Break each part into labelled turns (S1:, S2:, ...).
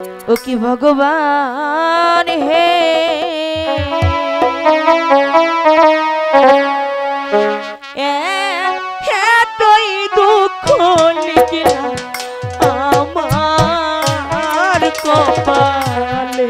S1: ও কি ভগবান হে, এতই দুঃখ লিখিলাম আমার কপালে।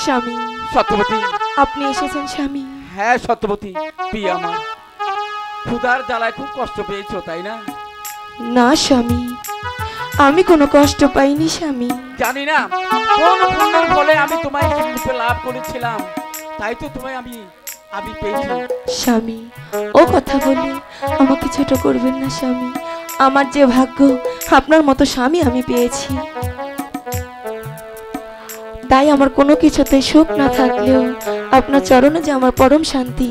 S1: স্বামী
S2: সত্যবতী,
S1: আপনি এসেছেন স্বামী?
S2: হ্যাঁ সত্যবতী, প্রিয় আমার, ক্ষুধার জ্বালায় খুব কষ্ট পেয়েছো তাই না?
S1: না স্বামী, আমি কোনো কষ্ট পাইনি স্বামী।
S2: জানি না কোন পুণ্যের ফলে আমি তোমায় রূপে লাভ করেছিলাম, তাই তো তোমায় আমি পেয়েছি।
S1: স্বামী ও কথা বলে আমাকে ছোট করবেন না স্বামী, আমার যে ভাগ্য আপনার মতো স্বামী আমি পেয়েছি, তাই আমার কোনো কিছুতে সুখ না থাকলেও আপনার চরণে যে আমার পরম শান্তি।